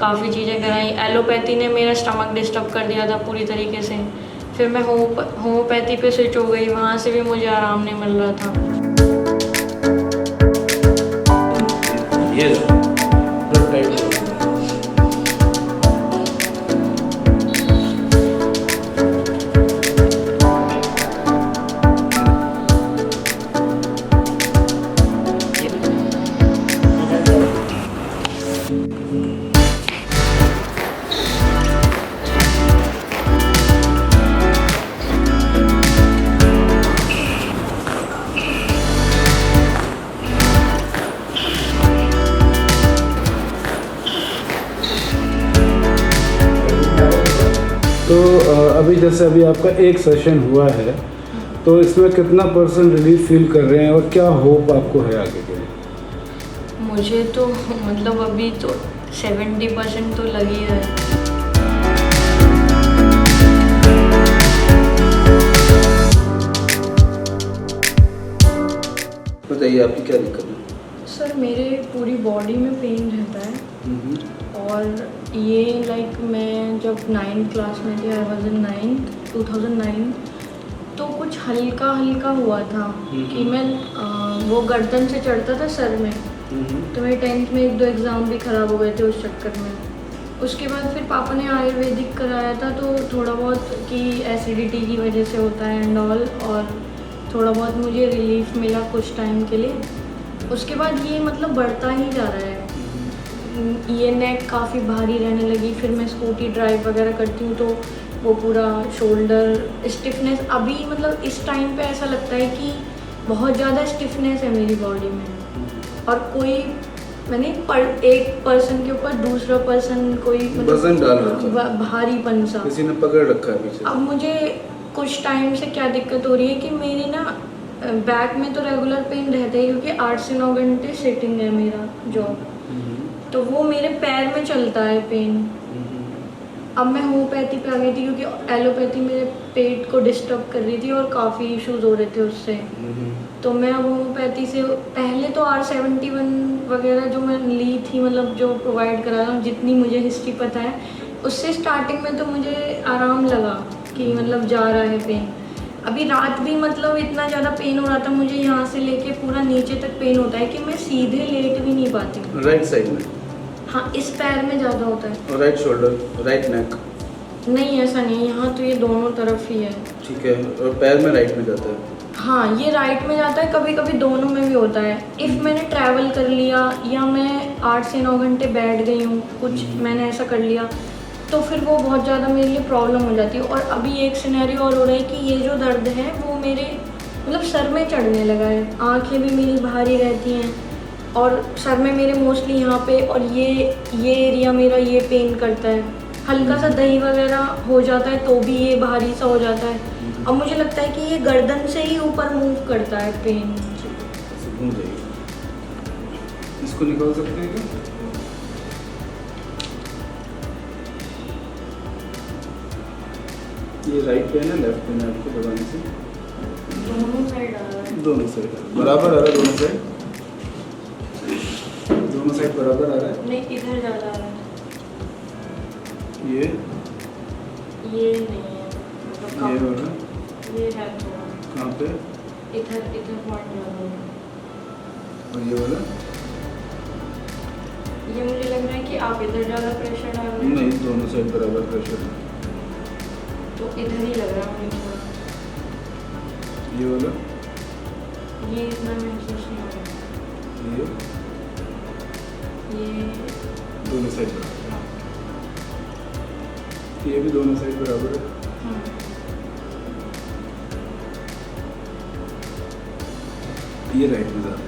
काफ़ी चीज़ें कराई। एलोपैथी ने मेरा स्टमक डिस्टर्ब कर दिया था पूरी तरीके से। फिर मैं होम्योपैथी पे स्विच हो गई, वहाँ से भी मुझे आराम नहीं मिल रहा था। ये ब्लड टाइप तो अभी जैसे अभी आपका एक सेशन हुआ है, तो इसमें कितना % रिलीफ फील कर रहे हैं और क्या होप आपको है आगे के लिए? मुझे तो मतलब अभी तो 70% तो लग ही रहा है। बताइए आपकी क्या दिक्कत है? सर मेरे पूरी बॉडी में पेन रहता है, और ये लाइक मैं जब 9th क्लास में थी, आई वॉज इन 2009, तो कुछ हल्का हल्का हुआ था कि मैं वो गर्दन से चढ़ता था सर में, तो मेरे 10th में 1-2 एग्ज़ाम भी ख़राब हो गए थे उस चक्कर में। उसके बाद फिर पापा ने आयुर्वेदिक कराया था, तो थोड़ा बहुत कि एसिडिटी की वजह से होता है एंड ऑल, और थोड़ा बहुत मुझे रिलीफ मिला कुछ टाइम के लिए। उसके बाद ये मतलब बढ़ता ही जा रहा है, ये नेक काफ़ी भारी रहने लगी। फिर मैं स्कूटी ड्राइव वगैरह करती हूँ तो वो पूरा शोल्डर स्टिफनेस, अभी मतलब इस टाइम पे ऐसा लगता है कि बहुत ज़्यादा स्टिफनेस है मेरी बॉडी में, और कोई मैंने एक पर्सन के ऊपर दूसरा पर्सन कोई वजन डाल रखा है, भारीपन सा किसी ने पकड़ रखा है पीछे। अब मुझे कुछ टाइम से क्या दिक्कत हो रही है कि मेरी ना बैक में तो रेगुलर पेन रहता है, क्योंकि 8 से 9 घंटे सिटिंग है मेरा जॉब, तो वो मेरे पैर में चलता है पेन। अब मैं होम्योपैथी पे आ गई थी, क्योंकि एलोपैथी मेरे पेट को डिस्टर्ब कर रही थी और काफ़ी इश्यूज हो रहे थे उससे। तो मैं अब होम्योपैथी से, पहले तो R71 वगैरह जो मैं ली थी, मतलब जो प्रोवाइड करा रहा हूँ, जितनी मुझे हिस्ट्री पता है उससे स्टार्टिंग में तो मुझे आराम लगा कि मतलब जा रहा है पेन। अभी रात भी मतलब इतना ज़्यादा पेन हो रहा था मुझे, यहाँ से लेके पूरा नीचे तक पेन होता है कि मैं सीधे लेट भी नहीं पाती हूँ। राइट साइड में? हाँ, इस पैर में ज़्यादा होता है। और राइट शोल्डर, राइट नेक? नहीं, ऐसा नहीं, यहाँ तो ये दोनों तरफ ही है। ठीक है, और पैर में राइट में जाता है? हाँ, ये राइट में जाता है, कभी कभी दोनों में भी होता है। इफ़ मैंने ट्रैवल कर लिया या मैं 8 से 9 घंटे बैठ गई हूँ, कुछ मैंने ऐसा कर लिया, तो फिर वो बहुत ज़्यादा मेरे लिए प्रॉब्लम हो जाती है। और अभी एक सिनेरियो और हो रहा है कि ये जो दर्द है वो मेरे मतलब सर में चढ़ने लगा है, आँखें भी मेरी भारी रहती हैं, और सर में मेरे मोस्टली यहाँ पे, और ये एरिया मेरा ये पेन करता है। हल्का सा दही वगैरह हो जाता है तो भी ये भारी सा हो जाता है। अब मुझे लगता है कि ये गर्दन से ही ऊपर मूव करता है पेन। घूम जाइए, इसको निकाल सकते हैं क्या? ये राइट पेन है, लेफ्ट पेन है आपको दबाने से? दोनों साइड आ रहा है। दोनों साइड बराबर आ रहा है? दोनों साइड बराबर आ रहा है? नहीं, इधर ज़्यादा आ रहा है। ये नहीं है, मतलब ये कम, वाला ये है थोड़ा, कहाँ पे? इधर पॉइंट ज़्यादा है। और ये वाला? ये मुझे लग रहा है कि आप इधर ज़्यादा प्रेशर डाल रहे हैं। नहीं, दोनों साइड बराबर प्रेशर है। तो इधर ही लग रहा है मुझे थोड़ा। ये वाला? ये इतना महसूस नहीं हो रहा। ये दोनों साइड बराबर, ये भी दोनों साइड बराबर है। हाँ। ये राइट में ज़्यादा है।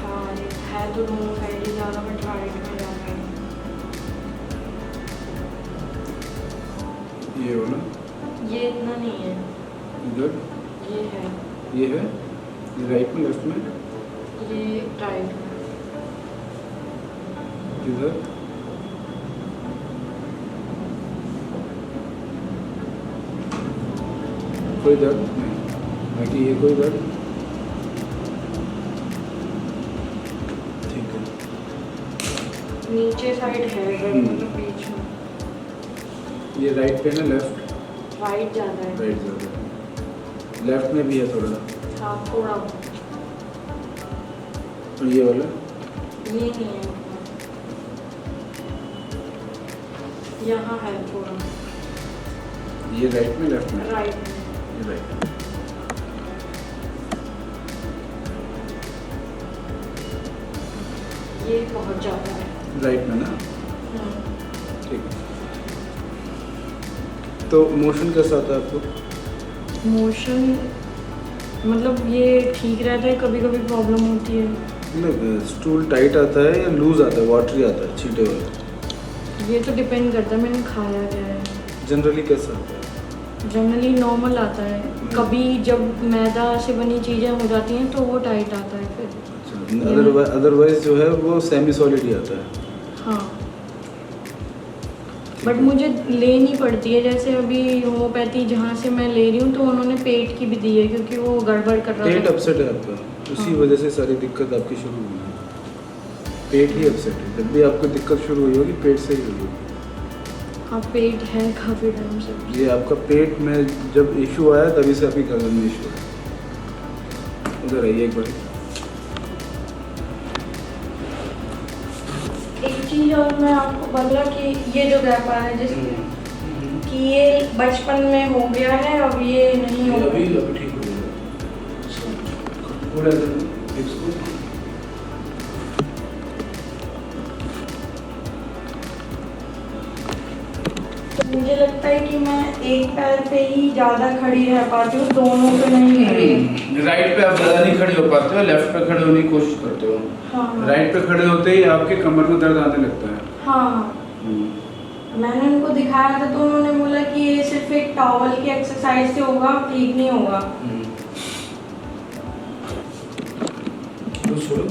हाँ, ये है तो दोनों साइड ही ज़्यादा, बट राइट में ज़्यादा है। ये वाला? ये इतना नहीं है। इधर? ये है। ये है? ये राइट में, लेफ्ट में? ये राइट में। इधर? कोई दर्द नहीं, बाकी ये कोई दर्द? ठीक है। नीचे साइड है मतलब बीच में। ये राइट पे ना लेफ्ट? राइट ज़्यादा है। राइट ज़्यादा है, लेफ्ट में भी है थोड़ा। हाँ थोड़ा। और ये वाला? ये नहीं है, यहाँ है थोड़ा। ये राइट में लेफ्ट में? राइट में। ये राइट। ये बहुत ज़्यादा है। राइट में ना? हाँ। ठीक है। तो मोशन कैसा आता है आपको? मोशन मतलब ये ठीक रहता है, कभी कभी प्रॉब्लम होती है। मतलब स्टूल टाइट आता है या लूज आता है, वाटरी आता है, छींटे वाला? ये तो डिपेंड करता है मैंने खाया क्या है। जनरली कैसा आता है? जनरली नॉर्मल आता है, कभी जब मैदा से बनी चीज़ें हो जाती हैं तो वो टाइट आता है फिर। अच्छा, अदरवाइज जो है वो सेमी सॉलिड ही आता है। हाँ बट मुझे लेनी पड़ती है, जैसे अभी होम्योपैथी जहाँ से मैं ले रही हूँ तो उन्होंने पेट की भी दी है क्योंकि वो गड़बड़ कर रहा पेट था। अपसेट है आपका, उसी हाँ। वजह से सारी दिक्कत आपकी शुरू हुई है। पेट ही अपसेट है, जब भी आपको दिक्कत शुरू हुई होगी पेट से ही हुई होगी। हाँ पेट है काफ़ी टाइम से। ये आपका पेट में जब इशू आया तभी से आपकी गर्दन में इशू है। उधर आइए एक बार। एक चीज़ और मैं आपको बोला कि ये जो गैप आया है जिसमें कि ये बचपन में हो गया है, अब ये नहीं हो अभी ठीक हो गया। थोड़ा इसको तो मुझे लगता है कि मैं एक पैर पे ही ज़्यादा खड़ी रह पाती हूँ, दोनों पे नहीं खड़ी। राइट पे आप ज़्यादा नहीं खड़े हो पाते हो, लेफ्ट पे खड़े होने की कोशिश करते हो। हाँ राइट पे खड़े होते ही आपके कमर में दर्द आने लगता है। हाँ। मैंने उनको दिखाया था तो उन्होंने बोला कि ये सिर्फ एक टॉवल की एक्सरसाइज से होगा, ठीक नहीं होगा। तो छोड़ो,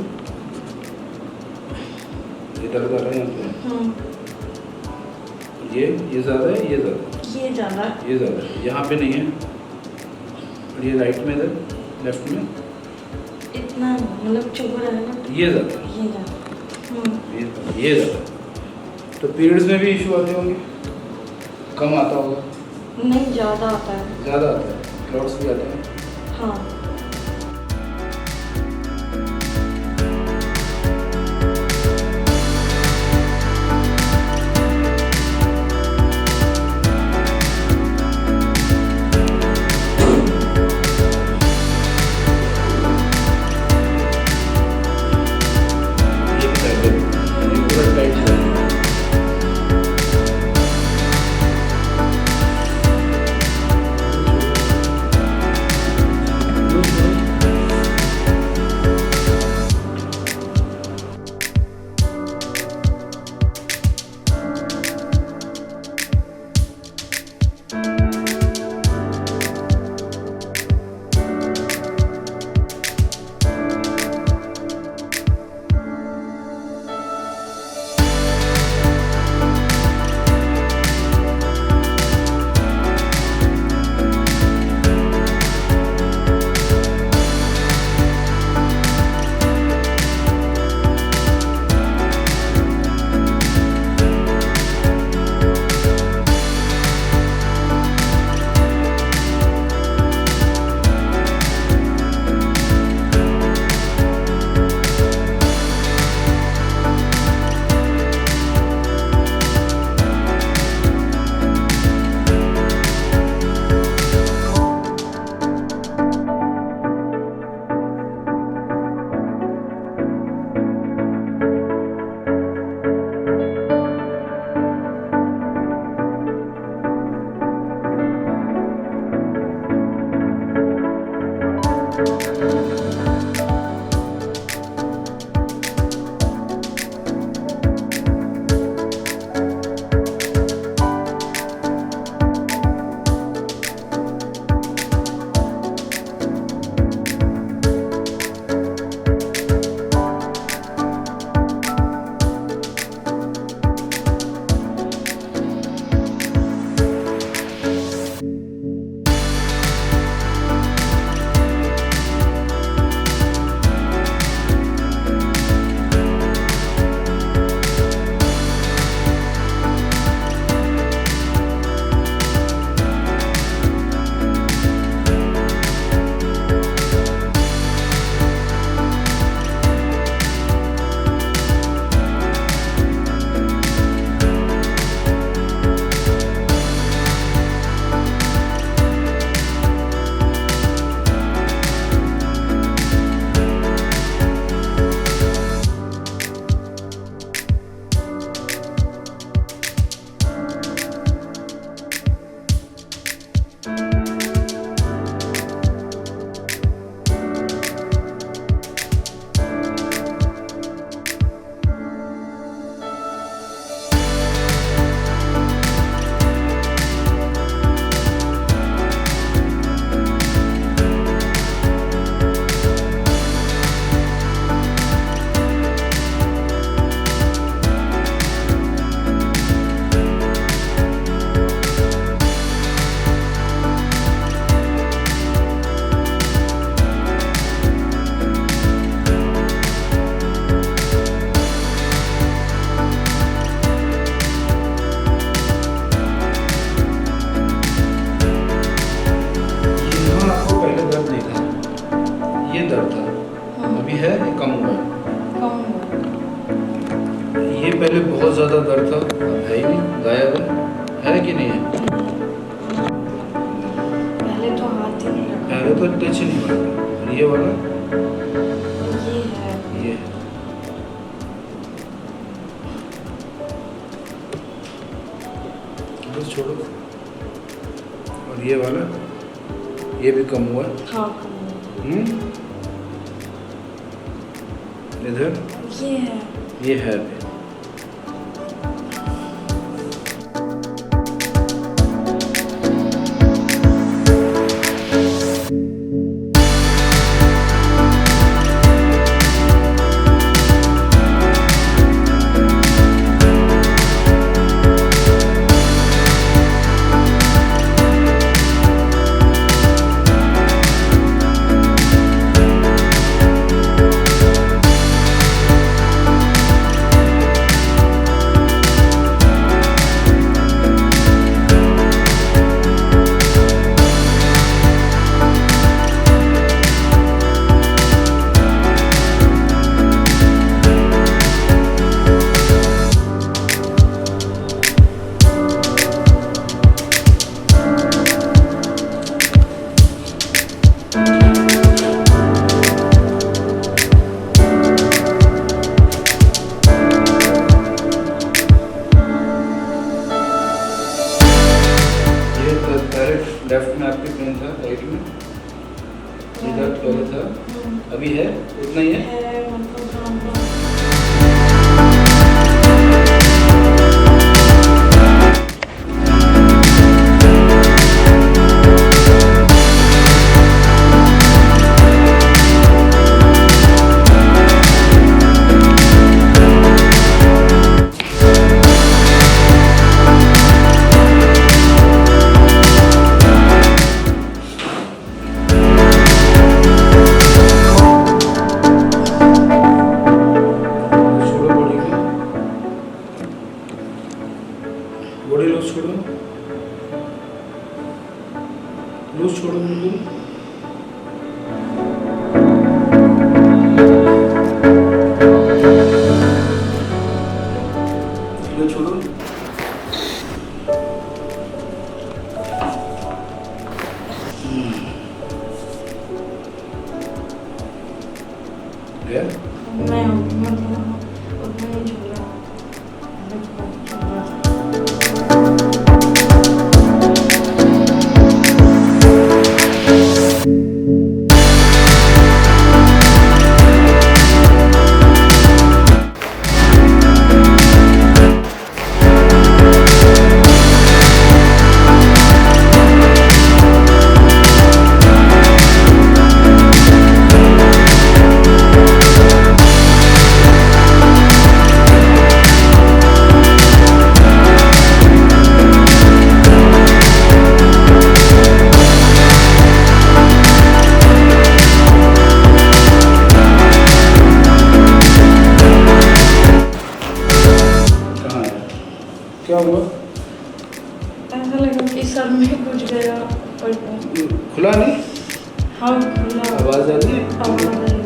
ये दर्द आ रहा है यहाँ पे। ये ज़्यादा है, ये ज़्यादा है? ये ज़्यादा। ये ज़्यादा है, यहाँ पे नहीं है। और ये राइट में, इधर लेफ्ट में इतना नहीं, मतलब चुभ रहा है ना। ये ज़्यादा है, ये ज़्यादा। ये ज़्यादा है। तो पीरियड्स में भी इशू आते होंगे? कम आता होगा? नहीं ज़्यादा आता है। ज़्यादा आता है, क्लॉट्स भी आते हैं। हाँ ये भी टाइट है, ये पूरा टाइट है। ये दर्द था, अभी है ये कम हुआ है। कम हुआ। ये पहले बहुत ज़्यादा दर्द था, अब है ही नहीं, गायब है कि नहीं है? पहले तो हाथ ही नहीं रखा। पहले तो टच ही नहीं हुआ। और ये वाला ये है। ये बस छोड़ो। और ये वाला ये भी कम हुआ। हाँ कम हुआ। इधर ये है अभी। लेफ्ट में आपके पेन था, राइट में ये दर्द पहले था, अभी है उतना ही है। बॉडी लूज छोड़ो, लूज छोड़ो बिल्कुल। ये छोड़ो। गया? मैं उतना नहीं छोड़ रहा। क्या हुआ? ऐसा लगा कि सर में कुछ गया और खुला नहीं? हाँ खुला। आवाज आ रही है? आवाज आ रही है।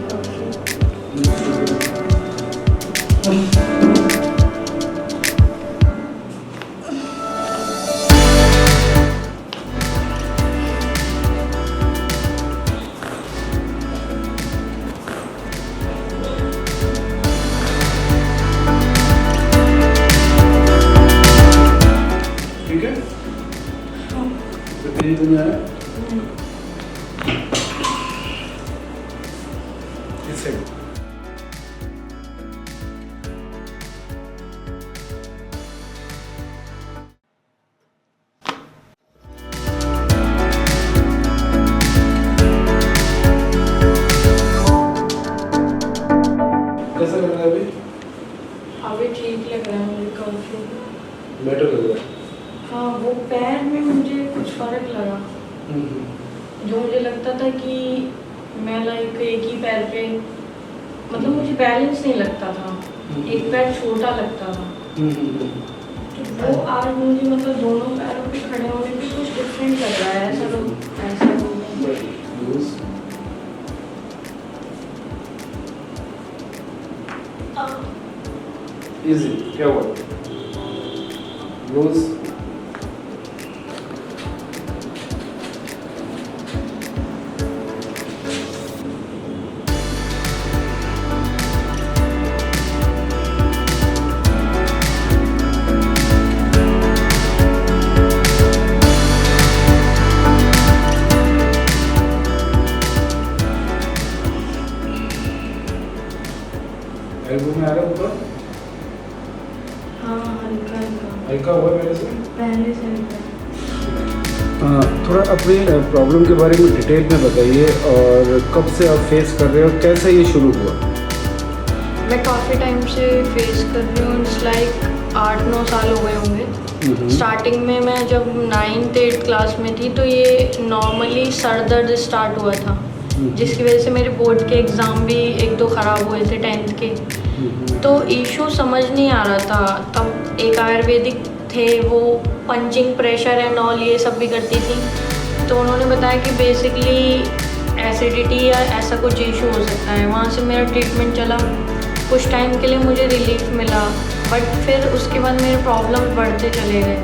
ठीक है? तो पेन तो नहीं आया? इस साइड। कैसा लग रहा है अभी? अभी ठीक लग रहा है मुझे काफी। बेटर लग रहा है। हाँ वो पैर में मुझे कुछ फर्क लगा। जो मुझे लगता था कि मैं लाइक एक ही पैर पे, मतलब मुझे बैलेंस नहीं लगता था, एक पैर छोटा लगता था। तो वो आज मुझे मतलब दोनों पैरों पे खड़े होने पे कुछ डिफरेंट लग रहा है। ऐसा तो ऐसा हो गया। इजी क्या हुआ? लूज एल्बो में आ रहा ऊपर हाँ हल्का हल्का हल्का हुआ पहले से। पहले से हल्का। थोड़ा अपनी प्रॉब्लम के बारे में डिटेल में बताइए और कब से आप फेस कर रहे हो और कैसे ये शुरू हुआ? मैं काफ़ी टाइम से फेस कर रही हूँ, इट्स लाइक 8-9 साल हो गए होंगे। स्टार्टिंग में मैं जब 9th-8th क्लास में थी तो ये नॉर्मली सर दर्द स्टार्ट हुआ था, जिसकी वजह से मेरे बोर्ड के एग्ज़ाम भी 1-2 ख़राब हुए थे 10th के। तो इशू समझ नहीं आ रहा था। तब एक आयुर्वेदिक थे, वो पंचिंग प्रेशर एंड ऑल ये सब भी करती थी, तो उन्होंने बताया कि बेसिकली एसिडिटी या ऐसा कुछ इशू हो सकता है। वहाँ से मेरा ट्रीटमेंट चला, कुछ टाइम के लिए मुझे रिलीफ मिला, बट फिर उसके बाद मेरे प्रॉब्लम बढ़ते चले गए।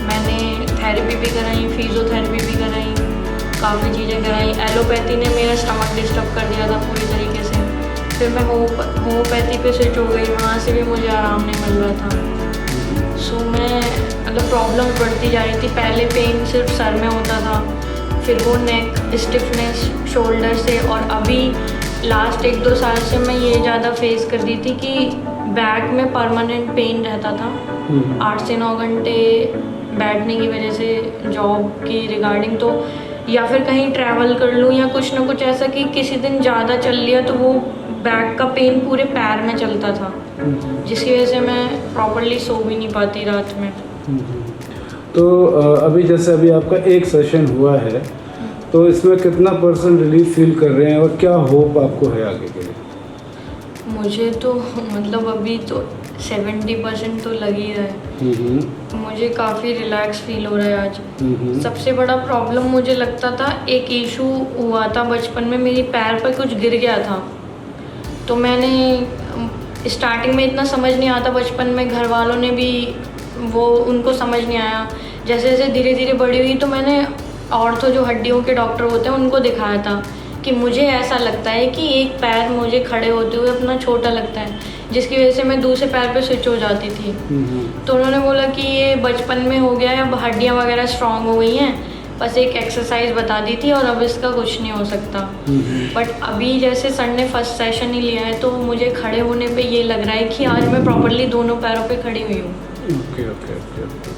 मैंने थेरेपी भी कराई, फिजियोथेरेपी भी कराई, काफ़ी चीज़ें कराई। एलोपैथी ने मेरा स्टमक डिस्टर्ब कर दिया था पूरी तरीके से। फिर मैं होम्योपैथी पे स्विच हो गई, वहाँ से भी मुझे आराम नहीं मिल रहा था। सो मैं मतलब प्रॉब्लम बढ़ती जा रही थी। पहले पेन सिर्फ सर में होता था, फिर वो नेक स्टिफनेस शोल्डर से, और अभी लास्ट 1-2 साल से मैं ये ज़्यादा फेस कर रही थी कि बैक में परमानेंट पेन रहता था। 8 से 9 घंटे बैठने की वजह से जॉब की रिगार्डिंग, तो या फिर कहीं ट्रैवल कर लूँ या कुछ ना कुछ ऐसा कि किसी दिन ज़्यादा चल लिया तो वो बैक का पेन पूरे पैर में चलता था, जिसकी वजह से मैं प्रॉपर्ली सो भी नहीं पाती रात में। तो अभी जैसे अभी आपका एक सेशन हुआ है, तो इसमें कितना % रिलीफ फील कर रहे हैं और क्या होप आपको है आगे के लिए? मुझे तो मतलब अभी तो 70% तो लग ही रहा है। मुझे काफ़ी रिलैक्स फील हो रहा है आज। सबसे बड़ा प्रॉब्लम मुझे लगता था, एक इशू हुआ था बचपन में, मेरी पैर पर कुछ गिर गया था, तो मैंने स्टार्टिंग में इतना समझ नहीं आता बचपन में, घर वालों ने भी वो उनको समझ नहीं आया। जैसे जैसे धीरे धीरे बड़ी हुई तो मैंने ऑर्थो जो हड्डियों के डॉक्टर होते हैं उनको दिखाया था कि मुझे ऐसा लगता है कि एक पैर मुझे खड़े होते हुए अपना छोटा लगता है, जिसकी वजह से मैं दूसरे पैर पे स्विच हो जाती थी। तो उन्होंने बोला कि ये बचपन में हो गया है, अब हड्डियाँ वगैरह स्ट्रांग हो गई हैं, बस एक एक्सरसाइज बता दी थी और अब इसका कुछ नहीं हो सकता। बट अभी जैसे सर ने फर्स्ट सेशन ही लिया है तो मुझे खड़े होने पे ये लग रहा है कि आज मैं प्रॉपर्ली दोनों पैरों पे खड़ी हुई हूँ। Okay okay okay.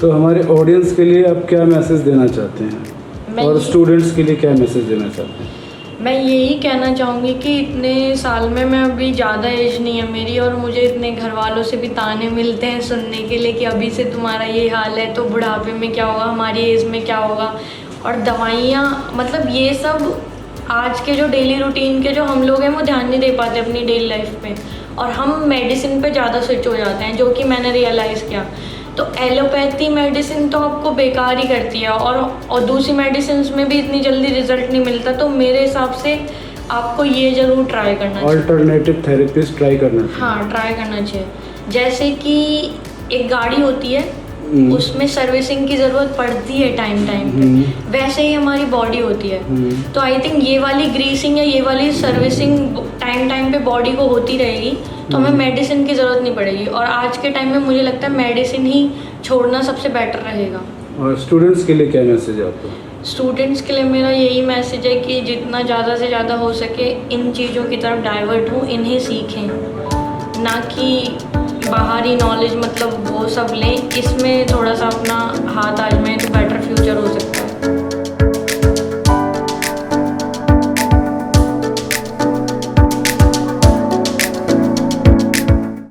तो हमारे ऑडियंस के लिए आप क्या मैसेज देना चाहते हैं और स्टूडेंट्स के लिए क्या मैसेज देना चाहते हैं? मैं यही कहना चाहूँगी कि इतने साल में, मैं अभी ज़्यादा एज नहीं है मेरी, और मुझे इतने घर वालों से भी ताने मिलते हैं सुनने के लिए कि अभी से तुम्हारा ये हाल है तो बुढ़ापे में क्या होगा, हमारी एज में क्या होगा। और दवाइयाँ, मतलब ये सब आज के जो डेली रूटीन के जो हम लोग हैं वो ध्यान नहीं दे पाते अपनी डेली लाइफ पे, और हम मेडिसिन पे ज़्यादा स्विच हो जाते हैं, जो कि मैंने रियलाइज़ किया। तो एलोपैथी मेडिसिन तो आपको बेकार ही करती है, और दूसरी मेडिसिन में भी इतनी जल्दी रिजल्ट नहीं मिलता। तो मेरे हिसाब से आपको ये ज़रूर ट्राई करना चाहिए, अल्टरनेटिव थेरेपीज ट्राई करना चाहिए। हाँ, ट्राई करना चाहिए। जैसे कि एक गाड़ी होती है, उसमें सर्विसिंग की ज़रूरत पड़ती है टाइम पे, वैसे ही हमारी बॉडी होती है। तो आई थिंक ये वाली ग्रीसिंग या ये वाली सर्विसिंग टाइम पे बॉडी को होती रहेगी तो हमें मेडिसिन की ज़रूरत नहीं पड़ेगी। और आज के टाइम में मुझे लगता है मेडिसिन ही छोड़ना सबसे बेटर रहेगा। और स्टूडेंट्स के लिए क्या मैसेज है आपका? स्टूडेंट्स के लिए मेरा यही मैसेज है कि जितना ज़्यादा से ज़्यादा हो सके इन चीज़ों की तरफ डाइवर्ट हो, इन्हें सीखें, ना कि बाहरी नॉलेज मतलब वो सब लें। इसमें थोड़ा सा अपना हाथ आजमाएं तो बेटर फ्यूचर हो सकता है।